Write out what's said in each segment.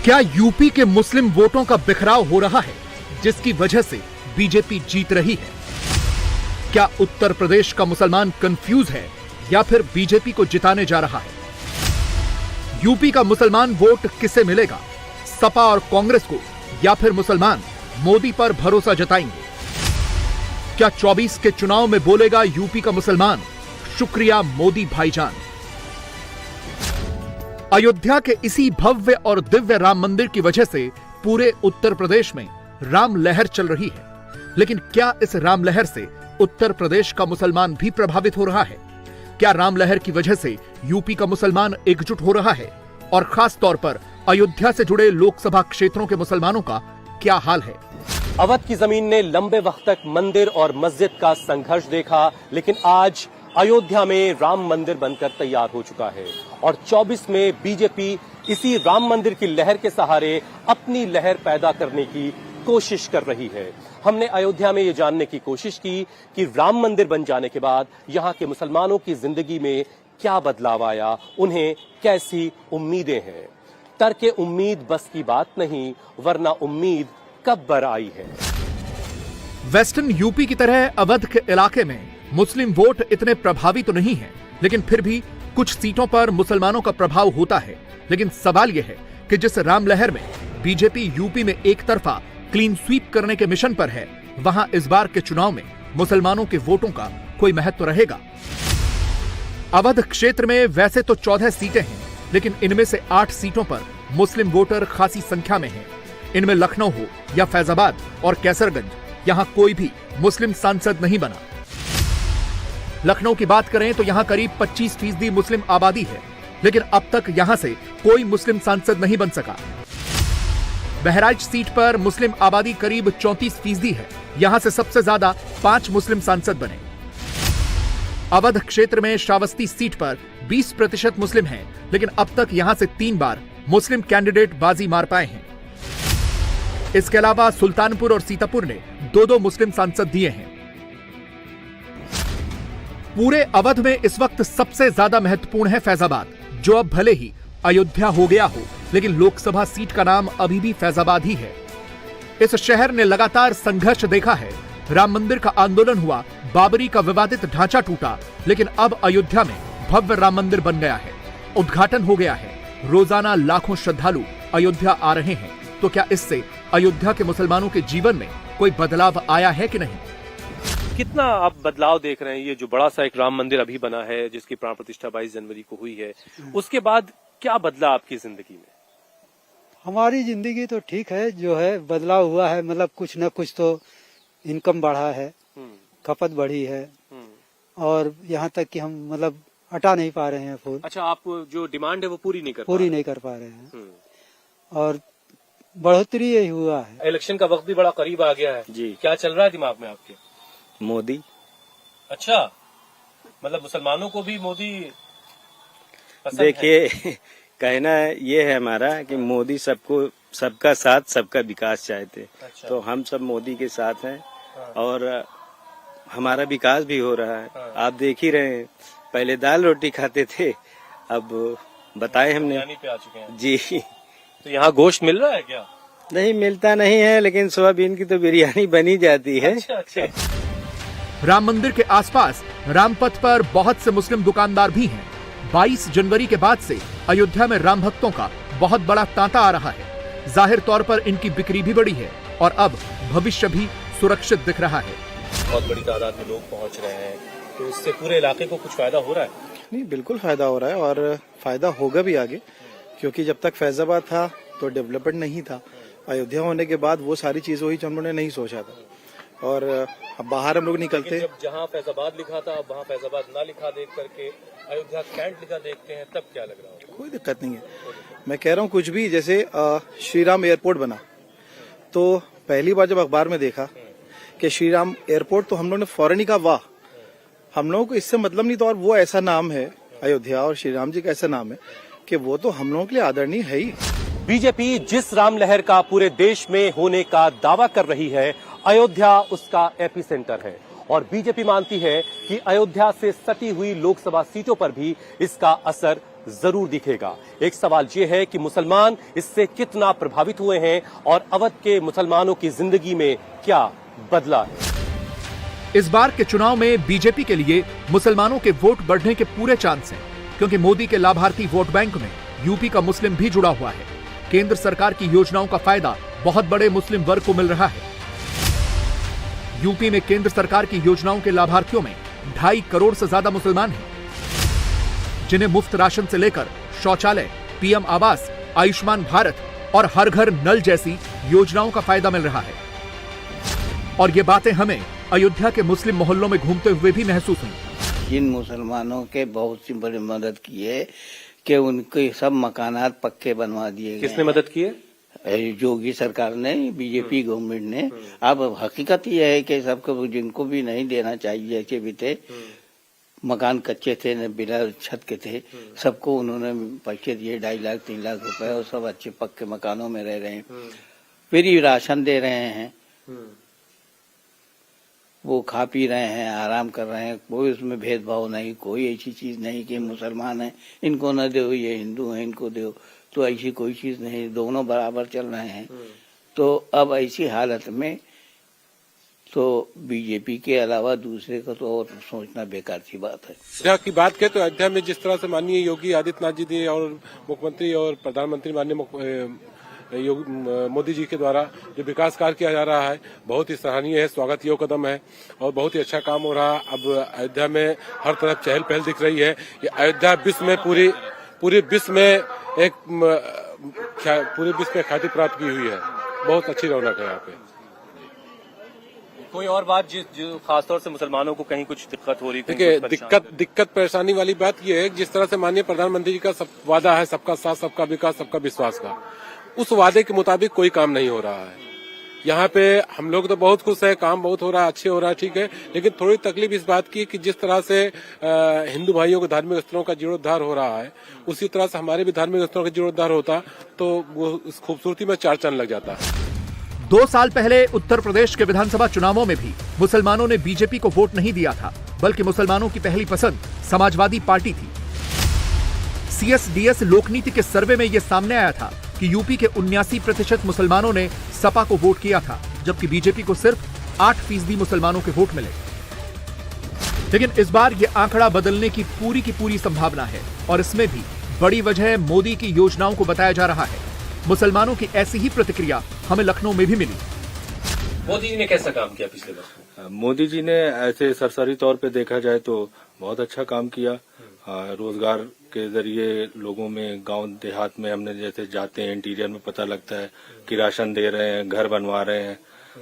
क्या यूपी के मुस्लिम वोटों का बिखराव हो रहा है जिसकी वजह से बीजेपी जीत रही है? क्या उत्तर प्रदेश का मुसलमान कंफ्यूज है या फिर बीजेपी को जिताने जा रहा है? यूपी का मुसलमान वोट किसे मिलेगा, सपा और कांग्रेस को या फिर मुसलमान मोदी पर भरोसा जताएंगे? क्या 24 के चुनाव में बोलेगा यूपी का मुसलमान शुक्रिया मोदी भाईजान? अयोध्या के इसी भव्य और दिव्य राम मंदिर की वजह से पूरे उत्तर प्रदेश में राम लहर चल रही है, लेकिन क्या इस राम लहर से उत्तर प्रदेश का मुसलमान भी प्रभावित हो रहा है? क्या राम लहर की वजह से यूपी का मुसलमान एकजुट हो रहा है? और खास तौर पर अयोध्या से जुड़े लोकसभा क्षेत्रों के मुसलमानों का क्या हाल है? अवध की जमीन ने लंबे वक्त तक मंदिर और मस्जिद का संघर्ष देखा, लेकिन आज अयोध्या में राम मंदिर बनकर तैयार हो चुका है और 24 में बीजेपी इसी राम मंदिर की लहर के सहारे अपनी लहर पैदा करने की कोशिश कर रही है। हमने अयोध्या में ये जानने की कोशिश की कि राम मंदिर बन जाने के बाद यहाँ के मुसलमानों की जिंदगी में क्या बदलाव आया, उन्हें कैसी उम्मीदें हैं। तर्क उम्मीद बस की बात नहीं, वरना उम्मीद कब बर आई है। वेस्टर्न यूपी की तरह अवध के इलाके में मुस्लिम वोट इतने प्रभावी तो नहीं है, लेकिन फिर भी कुछ सीटों पर मुसलमानों का प्रभाव होता है। लेकिन सवाल यह है कि जिस राम लहर में बीजेपी यूपी में एक तरफा क्लीन स्वीप करने के मिशन पर है, वहां इस बार के चुनाव में मुसलमानों के वोटों का कोई महत्व रहेगा? अवध क्षेत्र में वैसे तो 14 सीटें हैं, लेकिन इनमें से 8 सीटों पर मुस्लिम वोटर खासी संख्या में हैं। इनमें लखनऊ हो या फैजाबाद और कैसरगंज, यहां कोई भी मुस्लिम सांसद नहीं बना। लखनऊ की बात करें तो यहां करीब 25% मुस्लिम आबादी है, लेकिन अब तक यहां से कोई मुस्लिम सांसद नहीं बन सका। बहराइच सीट पर मुस्लिम आबादी करीब 34% है, यहां से सबसे ज्यादा 5 मुस्लिम सांसद बने। अवध क्षेत्र में श्रावस्ती सीट पर 20% मुस्लिम हैं, लेकिन अब तक यहां से 3 बार मुस्लिम कैंडिडेट बाजी मार पाए हैं। इसके अलावा सुल्तानपुर और सीतापुर ने 2-2 मुस्लिम सांसद दिए हैं। पूरे अवध में इस वक्त सबसे ज्यादा महत्वपूर्ण है फैजाबाद, जो अब भले ही अयोध्या हो गया हो, लेकिन लोकसभा सीट का नाम अभी भी फैजाबाद ही है। इस शहर ने लगातार संघर्ष देखा है। राम मंदिर का आंदोलन हुआ, बाबरी का विवादित ढांचा टूटा, लेकिन अब अयोध्या में भव्य राम मंदिर बन गया है, उद्घाटन हो गया है। रोजाना लाखों श्रद्धालु अयोध्या आ रहे हैं। तो क्या इससे अयोध्या के मुसलमानों के जीवन में कोई बदलाव आया है कि नहीं? कितना आप बदलाव देख रहे हैं? ये जो बड़ा सा एक राम मंदिर अभी बना है, जिसकी प्राण प्रतिष्ठा 22 जनवरी को हुई है, उसके बाद क्या बदला आपकी जिंदगी में? हमारी जिंदगी तो ठीक है, जो है बदलाव हुआ है, मतलब कुछ न कुछ तो इनकम बढ़ा है, खपत बढ़ी है, और यहाँ तक कि हम मतलब हटा नहीं पा रहे हैं फूल। अच्छा, आप जो डिमांड है वो पूरी नहीं कर पा रहे हैं। और बढ़ोतरी यही हुआ है। इलेक्शन का वक्त भी बड़ा करीब आ गया है जी। क्या चल रहा है दिमाग में आपके? मोदी। अच्छा, मतलब मुसलमानों को भी मोदी पसंद है? देखिए कहना ये है हमारा कि मोदी सबका साथ सबका विकास चाहते। अच्छा। तो हम सब मोदी के साथ हैं। हाँ। और हमारा विकास भी हो रहा है। हाँ। आप देख ही रहे हैं, पहले दाल रोटी खाते थे, अब बताए हमने पे आ चुके हैं जी। तो यहाँ गोश्त मिल रहा है क्या? नहीं मिलता नहीं है, लेकिन सोयाबीन की तो बिरयानी बनी जाती है। अच्छा। राम मंदिर के आसपास रामपथ पर बहुत से मुस्लिम दुकानदार भी हैं। 22 जनवरी के बाद से अयोध्या में राम भक्तों का बहुत बड़ा तांता आ रहा है। जाहिर तौर पर इनकी बिक्री भी बढ़ी है और अब भविष्य भी सुरक्षित दिख रहा है। बहुत बड़ी तादाद में लोग पहुंच रहे हैं, तो इससे पूरे इलाके को कुछ फायदा हो रहा है? नहीं, बिल्कुल फायदा हो रहा है और फायदा होगा भी आगे, क्योंकि जब तक फैजाबाद था तो डेवलपमेंट नहीं था। अयोध्या होने के बाद वो सारी चीजें हुई जो हम लोगों ने नहीं सोचा था। और अब बाहर हम लोग निकलते, जब जहाँ फैजाबाद लिखा था अब वहाँ फैजाबाद ना लिखा देख करके अयोध्या कैंट लिखा देखते हैं, तब क्या लग रहा है? कोई दिक्कत नहीं है। मैं कह रहा हूँ कुछ भी, जैसे श्री राम एयरपोर्ट बना, तो पहली बार जब अखबार में देखा कि श्री राम एयरपोर्ट, तो हम लोग ने फौरन ही कहा वाह, हम लोगों को इससे मतलब नहीं था। और वो ऐसा नाम है अयोध्या और श्री राम जी का ऐसा नाम है कि वो तो हम लोगों के लिए आदरणीय है ही। बीजेपी जिस राम लहर का पूरे देश में होने का दावा कर रही है, अयोध्या उसका एपिसेंटर है और बीजेपी मानती है कि अयोध्या से सटी हुई लोकसभा सीटों पर भी इसका असर जरूर दिखेगा। एक सवाल ये है कि मुसलमान इससे कितना प्रभावित हुए हैं और अवध के मुसलमानों की जिंदगी में क्या बदला है। इस बार के चुनाव में बीजेपी के लिए मुसलमानों के वोट बढ़ने के पूरे चांस हैं, क्योंकि मोदी के लाभार्थी वोट बैंक में यूपी का मुस्लिम भी जुड़ा हुआ है। केंद्र सरकार की योजनाओं का फायदा बहुत बड़े मुस्लिम वर्ग को मिल रहा है। यूपी में केंद्र सरकार की योजनाओं के लाभार्थियों में 2.5 करोड़ से ज्यादा मुसलमान हैं, जिन्हें मुफ्त राशन से लेकर शौचालय, पीएम आवास, आयुष्मान भारत और हर घर नल जैसी योजनाओं का फायदा मिल रहा है। और ये बातें हमें अयोध्या के मुस्लिम मोहल्लों में घूमते हुए भी महसूस हुई। इन मुसलमानों के बहुत सी बड़ी मदद की है कि उनके सब मकानात पक्के बनवा दिए गए। किसने मदद की है? योगी सरकार ने, बीजेपी गवर्नमेंट ने। अब हकीकत यह है कि सबको, जिनको भी नहीं देना चाहिए, जैसे भी थे, मकान कच्चे थे, न बिना छत के थे, सबको उन्होंने पैसे दिए, 2.5 लाख 3 लाख रुपए, और सब अच्छे पक्के मकानों में रह रहे हैं। फ्री राशन दे रहे हैं, वो खा पी रहे हैं, आराम कर रहे हैं। कोई उसमें भेदभाव नहीं, कोई ऐसी चीज नहीं कि मुसलमान है इनको न दो, ये हिंदू है इनको दो, तो ऐसी कोई चीज नहीं, दोनों बराबर चल रहे हैं। तो अब ऐसी हालत में तो बीजेपी के अलावा दूसरे का तो और सोचना बेकार सी बात है। अयोध्या की बात करें तो अयोध्या में जिस तरह से माननीय योगी आदित्यनाथ जी ने और मुख्यमंत्री और प्रधानमंत्री माननीय मोदी जी के द्वारा जो विकास कार्य किया जा रहा है, बहुत ही सराहनीय है, स्वागत योग्य कदम है और बहुत ही अच्छा काम हो रहा है। अब अयोध्या में हर तरफ चहल पहल दिख रही है। ये अयोध्या विश्व में पूरे विश्व में एक पूरे विश्व में ख्याति प्राप्त की हुई है। बहुत अच्छी रौनक है यहाँ पे। कोई और बात जो खासतौर से मुसलमानों को कहीं कुछ दिक्कत हो रही थी? देखिए, दिक्कत परेशानी वाली बात यह है कि जिस तरह से माननीय प्रधानमंत्री जी का वादा है, सबका साथ, सबका विकास, सबका विश्वास का, उस वादे के मुताबिक कोई काम नहीं हो रहा है। यहाँ पे हम लोग तो बहुत खुश है, काम बहुत हो रहा है, अच्छे हो रहा है, ठीक है, लेकिन थोड़ी तकलीफ इस बात की कि जिस तरह से हिंदू भाइयों के धार्मिक स्थलों का जीर्णोद्धार हो रहा है, उसी तरह से हमारे भी धार्मिक स्थलों का जीर्णोद्धार होता तो वो उस खूबसूरती में 4 चांद लग जाता है। 2 साल पहले उत्तर प्रदेश के विधानसभा चुनावों में भी मुसलमानों ने बीजेपी को वोट नहीं दिया था, बल्कि मुसलमानों की पहली पसंद समाजवादी पार्टी थी। CSDS लोकनीति के सर्वे में यह सामने आया था कि यूपी के 79% मुसलमानों ने सपा को वोट किया था, जबकि बीजेपी को सिर्फ 8% मुसलमानों के वोट मिले। लेकिन इस बार यह आंकड़ा बदलने की पूरी संभावना है और इसमें भी बड़ी वजह मोदी की योजनाओं को बताया जा रहा है। मुसलमानों की ऐसी ही प्रतिक्रिया हमें लखनऊ में भी मिली। मोदी जी ने कैसा काम किया पिछले वर्ष? मोदी जी ने ऐसे सरसरी तौर पे देखा जाए तो बहुत अच्छा काम किया। रोजगार के जरिए लोगों में, गांव देहात में हमने जैसे जाते हैं, इंटीरियर में पता लगता है कि राशन दे रहे हैं, घर बनवा रहे हैं।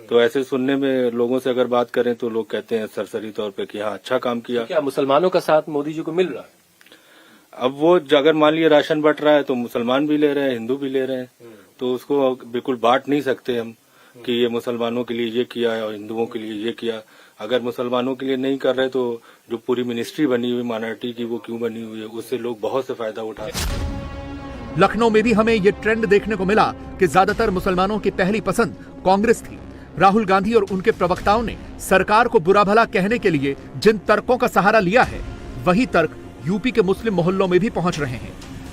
तो ऐसे सुनने में लोगों से अगर बात करें तो लोग कहते हैं सरसरी तौर पे कि हाँ, अच्छा काम किया। क्या मुसलमानों का साथ मोदी जी को मिल रहा है? अब वो अगर मान लिया राशन बंट रहा है तो मुसलमान भी ले रहे हैं, हिंदू भी ले रहे हैं, तो उसको बिल्कुल बांट नहीं सकते हम कि ये मुसलमानों के लिए ये किया है और हिंदुओं के लिए ये किया। अगर मुसलमानों के लिए नहीं कर रहे तो जो पूरी मिनिस्ट्री बनी हुई माइनॉरिटी की, वो क्यों बनी हुई है, उससे लोग बहुत से फायदा उठा रहे हैं। लखनऊ में भी हमें ये ट्रेंड देखने को मिला कि ज्यादातर मुसलमानों की पहली पसंद कांग्रेस थी। राहुल गांधी और उनके प्रवक्ताओं ने सरकार को बुरा भला कहने के लिए जिन तर्कों का सहारा लिया है, वही तर्क यूपी के मुस्लिम मोहल्लों में भी पहुंच रहे हैं।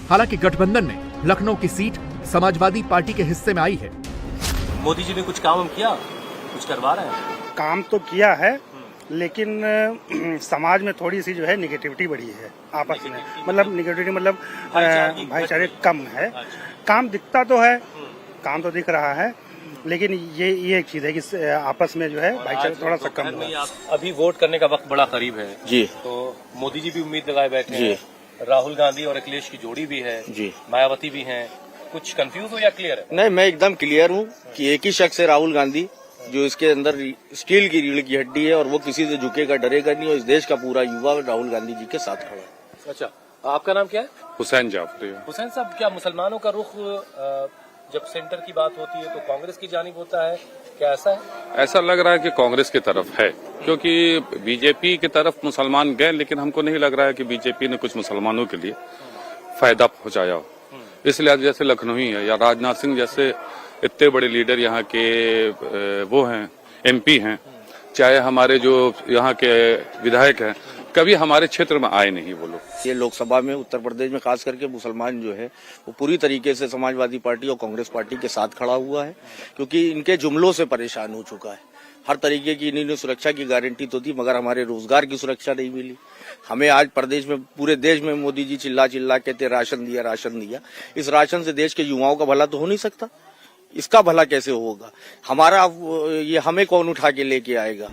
हालांकि गठबंधन में लखनऊ की सीट समाजवादी पार्टी के हिस्से में आई है। मोदी जी ने कुछ काम किया, कुछ करवा रहे हैं? काम तो किया है, लेकिन समाज में थोड़ी सी जो है निगेटिविटी बढ़ी है आपस में। मतलब निगेटिविटी मतलब भाईचारे कम है। काम दिखता तो है, काम तो दिख रहा है, लेकिन ये एक चीज है कि आपस में जो है भाईचारा थोड़ा सा कम है। अभी वोट करने का वक्त बड़ा करीब है जी, तो मोदी जी भी उम्मीद लगाए बैठे हैं, राहुल गांधी और अखिलेश की जोड़ी भी है जी, मायावती भी हैं। कुछ कंफ्यूज हो या क्लियर है? नहीं, मैं एकदम क्लियर हूँ कि एक ही शख्स है राहुल गांधी, जो इसके अंदर स्टील की रीढ़ की हड्डी है और वो किसी से झुकेगा, डरेगा नहीं, और इस देश का पूरा युवा राहुल गांधी जी के साथ खड़ा है। अच्छा, आपका नाम क्या है? हुसैन जाफरी। हुसैन साहब, क्या मुसलमानों का रुख जब सेंटर की बात होती है तो कांग्रेस की जानिब होता है, क्या ऐसा है? ऐसा लग रहा है कि कांग्रेस की तरफ है, क्योंकि बीजेपी की तरफ मुसलमान गए, लेकिन हमको नहीं लग रहा है कि बीजेपी ने कुछ मुसलमानों के लिए फायदा पहुंचाया हो। इसलिए जैसे लखनऊ है या राजनाथ सिंह जैसे इतने बड़े लीडर यहाँ के वो हैं, MP हैं, चाहे हमारे जो यहाँ के विधायक हैं, कभी हमारे क्षेत्र में आए नहीं वो लोग। ये लोकसभा में उत्तर प्रदेश में खास करके मुसलमान जो है वो पूरी तरीके से समाजवादी पार्टी और कांग्रेस पार्टी के साथ खड़ा हुआ है, क्योंकि इनके जुमलों से परेशान हो चुका है। हर तरीके की इन्होंने सुरक्षा की गारंटी तो दी, मगर हमारे रोजगार की सुरक्षा नहीं मिली। हमें आज प्रदेश में, पूरे देश में मोदी जी चिल्ला चिल्ला कहते राशन दिया, राशन दिया। इस राशन से देश के युवाओं का भला तो हो नहीं सकता, इसका भला कैसे होगा? हमारा ये हमें कौन उठा के लेके आएगा?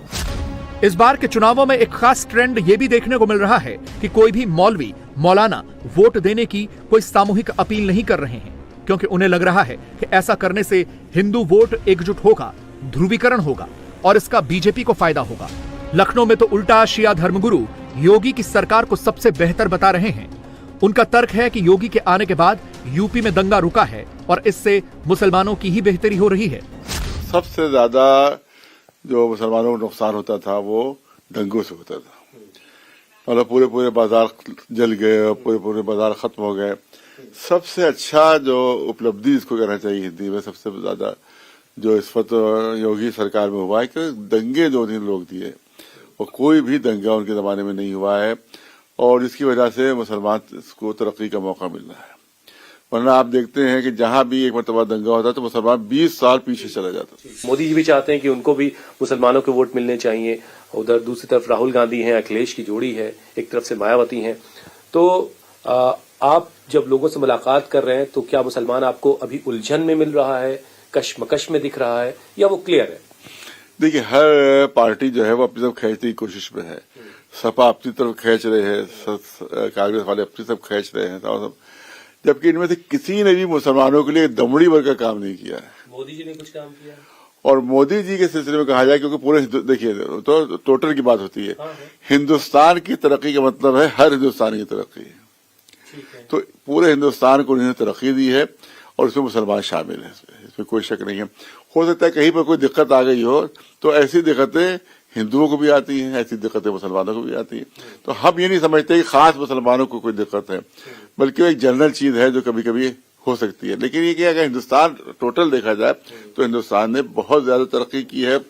इस बार के चुनावों में एक खास ट्रेंड ये भी देखने को मिल रहा है कि कोई भी मौलवी मौलाना वोट देने की कोई सामूहिक अपील नहीं कर रहे हैं, क्योंकि उन्हें लग रहा है कि ऐसा करने से हिंदू वोट एकजुट होगा, ध्रुवीकरण होगा और इसका बीजेपी को फायदा होगा। लखनऊ में तो उल्टा शिया धर्मगुरु योगी की सरकार को सबसे बेहतर बता रहे हैं। उनका तर्क है कि योगी के आने के बाद यूपी में दंगा रुका है और इससे मुसलमानों की ही बेहतरी हो रही है। सबसे ज्यादा जो मुसलमानों को नुकसान होता था वो दंगों से होता था, मतलब पूरे बाजार जल गए और पूरे बाजार खत्म हो गए। सबसे अच्छा जो उपलब्धि इसको कहना चाहिए हिंदी में, सबसे ज्यादा जो इस वक्त योगी सरकार में हुआ है कि दंगे जो लोग दिए और कोई भी दंगा उनके जमाने में नहीं हुआ है, और इसकी वजह से मुसलमान को तरक्की का मौका मिल रहा है। वरना आप देखते हैं कि जहां भी एक मरतबा दंगा होता है तो मुसलमान 20 साल पीछे चला जाता है। मोदी जी भी चाहते हैं कि उनको भी मुसलमानों के वोट मिलने चाहिए। उधर दूसरी तरफ राहुल गांधी हैं, अखिलेश की जोड़ी है, एक तरफ से मायावती हैं। तो आप जब लोगों से मुलाकात कर रहे हैं तो क्या मुसलमान आपको अभी उलझन में मिल रहा है, कश्मकश में दिख रहा है, या वो क्लियर है? देखिए, हर पार्टी जो है वो अपनी तरफ खींचने की कोशिश में है। सपा अपनी तरफ खींच रहे हैं, कांग्रेस वाले अपनी तरफ खींच रहे हैं, जबकि इनमें से किसी ने भी मुसलमानों के लिए दमड़ी भर का काम नहीं किया है। मोदी जी ने कुछ काम किया, और मोदी जी के सिलसिले में कहा जाए, क्योंकि पूरे देखिए तो टोटल की बात होती है। हिंदुस्तान की तरक्की का मतलब है हर हिंदुस्तान की तरक्की। तो पूरे हिंदुस्तान को उन्होंने तरक्की दी है और उसमें मुसलमान शामिल है, इसमें कोई शक नहीं है। हो सकता है कहीं पर कोई दिक्कत आ गई हो तो ऐसी दिक्कतें हिंदुओं को भी आती हैं, ऐसी दिक्कतें मुसलमानों को भी आती हैं। तो हम ये नहीं समझते कि खास मुसलमानों को कोई दिक्कत है, बल्कि वो एक जनरल चीज है जो कभी कभी हो सकती है। लेकिन ये कि अगर हिंदुस्तान टोटल देखा जाए तो हिंदुस्तान ने बहुत ज्यादा तरक्की की है।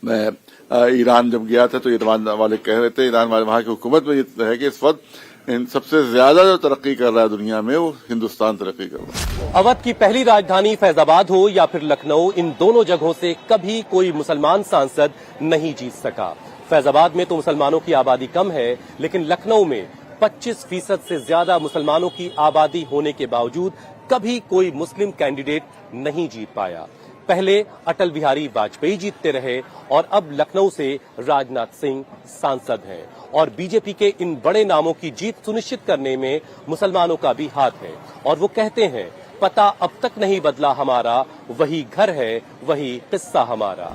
मैं ईरान जब गया था तो ईरान वाले कह रहे थे, ईरान वाले वहां की हुकूमत में ये है कि इस वक्त सबसे ज्यादा जो तरक्की कर रहा है दुनिया में वो हिंदुस्तान तरक्की कर रहा है। अवध की पहली राजधानी फैजाबाद हो या फिर लखनऊ, इन दोनों जगहों से कभी कोई मुसलमान सांसद नहीं जीत सका। फैजाबाद में तो मुसलमानों की आबादी कम है, लेकिन लखनऊ में 25% से ज्यादा मुसलमानों की आबादी होने के बावजूद कभी कोई मुस्लिम कैंडिडेट नहीं जीत पाया। पहले अटल बिहारी वाजपेयी जीतते रहे और अब लखनऊ से राजनाथ सिंह सांसद हैं, और बीजेपी के इन बड़े नामों की जीत सुनिश्चित करने में मुसलमानों का भी हाथ है। और वो कहते हैं, पता अब तक नहीं बदला हमारा, वही घर है वही किस्सा हमारा।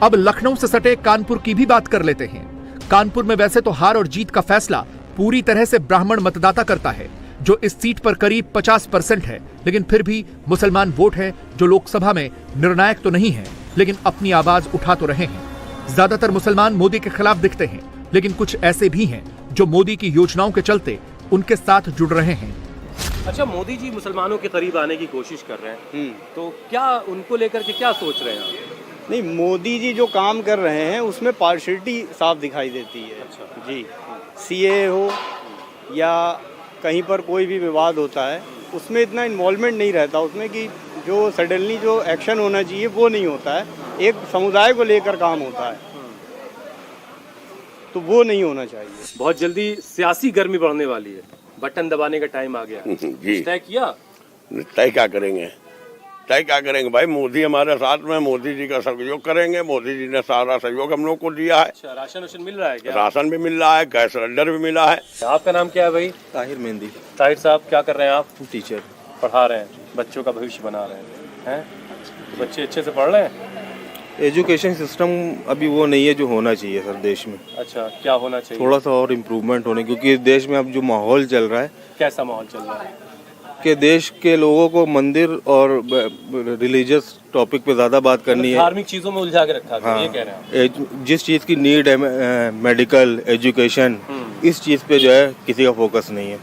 अब लखनऊ से सटे कानपुर की भी बात कर लेते हैं। कानपुर में वैसे तो हार और जीत का फैसला पूरी तरह से ब्राह्मण मतदाता करता है, जो इस सीट पर करीब 50% है, लेकिन फिर भी मुसलमान वोट है जो लोकसभा में निर्णायक तो नहीं है, लेकिन अपनी आवाज उठा तो रहे हैं। ज्यादातर मुसलमान मोदी के खिलाफ दिखते हैं, लेकिन कुछ ऐसे भी हैं जो मोदी की योजनाओं के चलते उनके साथ जुड़ रहे हैं। अच्छा, मोदी जी मुसलमानों के करीब आने की कोशिश कर रहे हैं, तो क्या उनको लेकर के क्या सोच रहे हैं आप? नहीं, मोदी जी जो काम कर रहे हैं उसमें पार्शियलिटी साफ दिखाई देती है। अच्छा। जी, सीए हो या कहीं पर कोई भी विवाद होता है उसमें इतना इन्वॉल्वमेंट नहीं रहता उसमें, कि जो सडनली जो एक्शन होना चाहिए वो नहीं होता है। एक समुदाय को लेकर काम होता है, तो वो नहीं होना चाहिए। बहुत जल्दी सियासी गर्मी बढ़ने वाली है, बटन दबाने का टाइम आ गया। जी, तय किया? तय क्या करेंगे, तय क्या करेंगे भाई, मोदी हमारे साथ में, मोदी जी का सहयोग करेंगे। मोदी जी ने सारा सहयोग हम लोग को दिया है। अच्छा, राशन मिल रहा है क्या? राशन भी मिल रहा है, गैस सिलेंडर भी मिला है। आपका नाम क्या है भाई? ताहिर मेहंदी। ताहिर साहब, क्या कर रहे हैं आप? टीचर। पढ़ा रहे हैं, बच्चों का भविष्य बना रहे हैं? बच्चे अच्छे से पढ़ रहे हैं? एजुकेशन सिस्टम अभी वो नहीं है जो होना चाहिए सर देश में। अच्छा, क्या होना चाहिए? थोड़ा सा और इम्प्रूवमेंट होने, क्योंकि देश में अब जो माहौल चल रहा है। कैसा माहौल चल रहा है? कि देश के लोगों को मंदिर और रिलीजियस टॉपिक पे ज्यादा बात करनी है, धार्मिक चीजों में उलझा के रखा है। हाँ, ये कह रहे हैं जिस चीज की नीड है, मेडिकल एजुकेशन, इस चीज पे जो है किसी का फोकस नहीं है।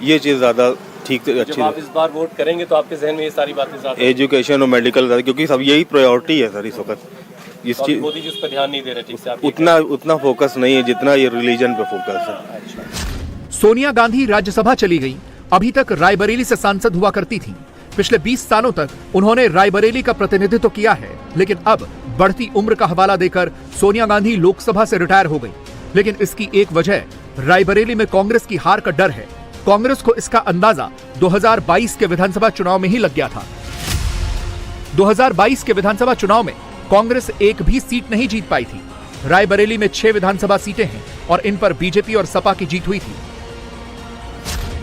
ये चीज ज्यादा ठीक से अच्छी। जब आप इस बार वोट करेंगे तो आपके जहन में ये सारी बातें एजुकेशन और मेडिकल, क्योंकि सब यही प्रायोरिटी है सर इस वक्त। इस तो चीज मोदी जी उस पर ध्यान नहीं दे रहे ठीक से, आप उतना फोकस नहीं है जितना ये रिलीजन पे फोकस है। सोनिया गांधी राज्यसभा चली गई। अभी तक रायबरेली से सांसद हुआ करती थी। पिछले 20 सालों तक उन्होंने रायबरेली का प्रतिनिधित्व किया है, लेकिन अब बढ़ती उम्र का हवाला देकर सोनिया गांधी लोकसभा से रिटायर हो गई। लेकिन इसकी एक वजह रायबरेली में कांग्रेस की हार का डर है। कांग्रेस को इसका अंदाजा 2022 के विधानसभा चुनाव में ही लग गया था। 2022 के विधानसभा चुनाव में कांग्रेस एक भी सीट नहीं जीत पाई थी। रायबरेली में 6 विधानसभा सीटें हैं और इन पर बीजेपी और सपा की जीत हुई थी।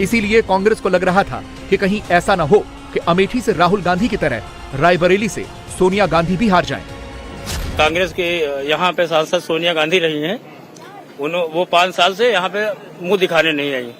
इसीलिए कांग्रेस को लग रहा था कि कहीं ऐसा न हो कि अमेठी से राहुल गांधी की तरह रायबरेली से सोनिया गांधी भी हार जाएं। कांग्रेस के यहाँ पे सांसद सोनिया गांधी रही हैं। वो 5 साल से यहाँ पे मुंह दिखाने नहीं आई।